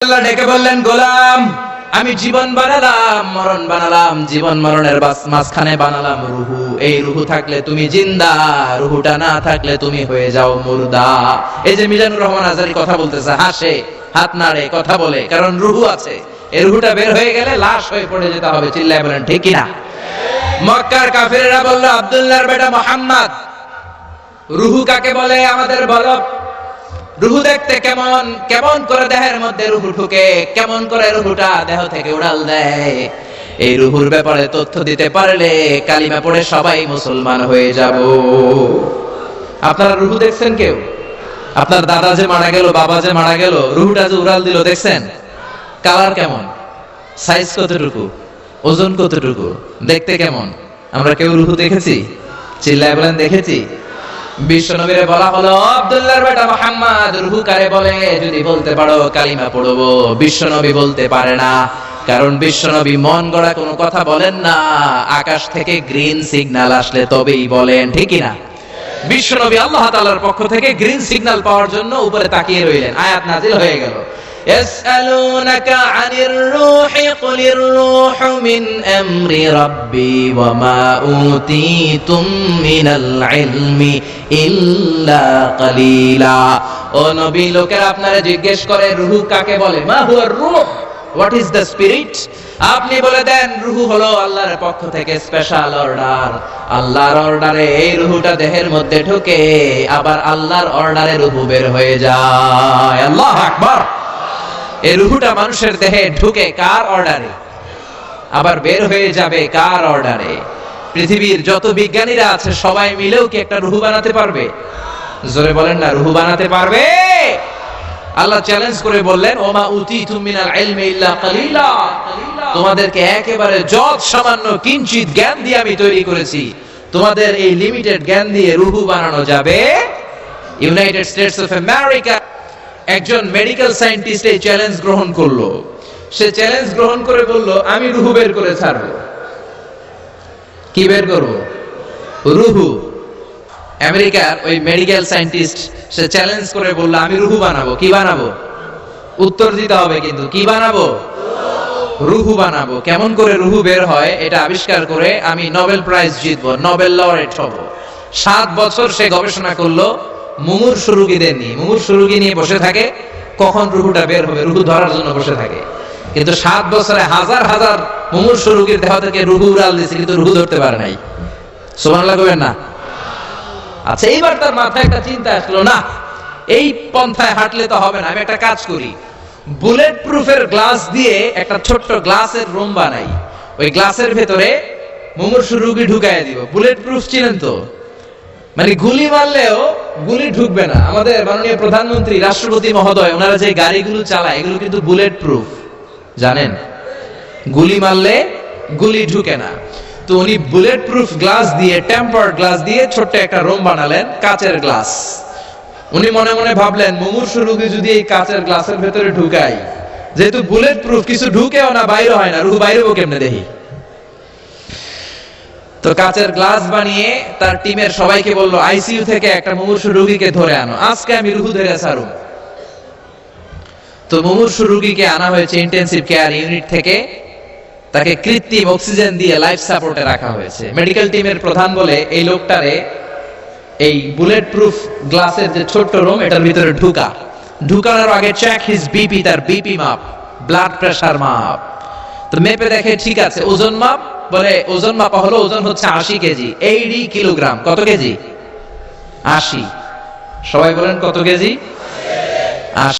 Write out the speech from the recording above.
আল্লাহ ডেকে বললেন, গোলাম আমি জীবন বানালাম, মরণ বানালাম, জীবন মরণের মাঝখানে বানালাম রুহু। এই রুহু থাকলে তুমি জিন্দা, রুহুটা না থাকলে তুমি হয়ে যাও মুর্দা। এই যে মিজানুর রহমান আজারি কথা বলতেছে, হাসে, হাত নাড়ে, কথা বলে, কারণ রুহু আছে। এই রুহুটা বের হয়ে গেলে লাশ হয়ে পড়ে যেতে হবে। চিল্লায় বলেন ঠিক কিনা? মক্কার কাফিররা বলল, আব্দুল্লাহর বেটা মুহাম্মদ, রুহু কাকে বলে আমাদের বলো। রুহু দেখতে কেমন, কেমন করে দেহের মধ্যে রুহু ঢুকে, কেমন করে রুহুটা দেহ থেকে উড়াল দেয়। এই রুহুর ব্যাপারে তথ্য দিতে পারলে কালিমা পড়ে সবাই মুসলমান হয়ে যাব। আপনারা রুহু দেখছেন কেউ? আপনার দাদা যে মারা গেল, বাবা যে মারা গেল, রুহুটা যে উড়াল দিল, দেখছেন? কালার কেমন, সাইজ কতটুকু, ওজন কতটুকু, দেখতে কেমন? আমরা কেউ রুহু দেখেছি? চিল্লায় বলেন দেখেছি? বিশ্বনবীরে বলা হলো, আব্দুল্লাহর বেটা মুহাম্মদ, রুহু কারে বলে যদি বলতে পারো কালিমা পড়বো। বিশ্বনবী বলতে পারে না, কারণ বিশ্বনবী মন গড়া কোনো কথা বলেন না। আকাশ থেকে গ্রিন সিগন্যাল আসলে তবেই বলেন, ঠিক না? বিশ্বনবী আল্লাহ তাআলার পক্ষ থেকে গ্রিন সিগন্যাল পাওয়ার জন্য উপরে তাকিয়ে রইলেন। আয়াত নাজিল হয়ে গেল, يسألونك عن الروح قل الروح من أمر ربي وما أوتيتم من العلم إلا قليلا। ও নবী, লোকেরা আপনারা জিজ্ঞেস করে রূহ কাকে বলে। মা হুয়া রূহ, হোয়াট ইজ দ্য স্পিরিট? আপনি বলে দেন রূহ হলো আল্লাহর পক্ষ থেকে স্পেশাল অর্ডার। আল্লাহর অর্ডারে এই রূহটা দেহের মধ্যে ঢোকে, আবার আল্লাহর অর্ডারে রূহ বের হয়ে যায়। আল্লাহু আকবার। এই রুহুটা মানুষের দেহে ঢুকে কার অর্ডারে, আবার বের হয়ে যাবে কার অর্ডারে? পৃথিবীর যত বিজ্ঞানীরা আছে সবাই মিলেও কি একটা রুহু বানাতে পারবে? জোরে বলেন না, রুহু বানাতে পারবে? আল্লাহ চ্যালেঞ্জ করে বললেন, ওমা উতিতুম মিনাল ইলমি ইল্লা কালিলা, তোমাদেরকে একেবারে যত সামান্য কিঞ্চিত জ্ঞান দিয়ে আমি তৈরি করেছি, তোমাদের এই লিমিটেড জ্ঞান দিয়ে রুহু বানানো যাবে? ইউনাইটেড স্টেটস অফ আমেরিকা একজন মেডিকেল সায়েন্টিস্ট এই চ্যালেঞ্জ গ্রহণ করলো। সে চ্যালেঞ্জ গ্রহণ করে বলল, আমি রুহু বের করে ছাড়বো। কি বের করব? রুহু। আমেরিকার ওই মেডিকেল সায়েন্টিস্ট সে চ্যালেঞ্জ করে বলল, আমি রুহু বানাবো। কি বানাবো? উত্তর দিতে হবে কিন্তু, কি বানাবো? রুহু বানাবো। কেমন করে রুহু বের হয় এটা আবিষ্কার করে আমি নোবেল প্রাইজ জিতবো, নোবেল লরেট হব। 7 বছর সে গবেষণা করলো মুমূর্ষু রোগীদের নিয়ে। মুমূর্ষু রোগী নিয়ে বসে থাকে, কখন রুহুটা বের হবে, রুহু ধরার জন্য বসে থাকে। কিন্তু 7 বছরে হাজার হাজার মুমূর্ষু রোগীর দেহ থেকে রুহু উড়াল দিয়েছে, কিন্তু রুহু ধরতে পারে নাই। সুবহানাল্লাহ কইবেন না? আচ্ছা, এইবার তার মাথায় একটা চিন্তা আসলো, না এই পন্থায় হাঁটলে তো হবে না, আমি একটা কাজ করি, বুলেট প্রুফের গ্লাস দিয়ে একটা ছোট্ট গ্লাসের রুম বানাই, ওই গ্লাসের ভেতরে মুমূর্ষু রোগী ঢুকায় দিব। বুলেট প্রুফ চিনেন তো? মানে গুলি মারলেও গুলি ঢুকবে না। আমাদের মাননীয় প্রধানমন্ত্রী, রাষ্ট্রপতি মহোদয়, ওনারা যে গাড়িগুলো চালায় এগুলো কিন্তু বুলেট প্রুফ, জানেন? গুলি মারলে গুলি ঢুকে না। তো উনি বুলেট প্রুফ গ্লাস দিয়ে, টেম্পার্ড গ্লাস দিয়ে ছোট্ট একটা রুম বানালেন, কাচের গ্লাস। উনি মনে মনে ভাবলেন, মুমূর্ষু রোগী যদি এই কাচের গ্লাসের ভেতরে ঢুকাই, যেহেতু বুলেট প্রুফ, কিছু ঢুকেও না, বাইরে হয় না, রুহু বাইরে কেমনে দেখি। তো কাচের গ্লাস বানিয়ে তার টিমের সবাইকে বলল, আইসিইউ থেকে একটা মুমূর্ষু রোগীকে ধরে আনো, আজকে আমি রুহু ধরে ছাড়ুম। তো মুমূর্ষু রোগীকে আনা হয়েছে ইন্টেনসিভ কেয়ার ইউনিট থেকে, তাকে কৃত্রিম অক্সিজেন দিয়ে লাইফ সাপোর্টে রাখা হয়েছে। মেডিকেল টিমের প্রধান বলে, এই লোকটারে এই বুলেট প্রুফ গ্লাসের যে ছোট্ট রুম, এটার ভিতরে ঢুকানোর আগে চেক হিজ বিপি, তার বিপি মাপ, ব্লাড প্রেসার মাপ। তো মেপে দেখে ঠিক আছে। ওজন মাপ, বলে ওজন মাপা হলো, ওজন হচ্ছে 80 কেজি, 80 কিলোগ্রাম। কত কেজি? 80। সবাই বলেন কত কেজি? 80।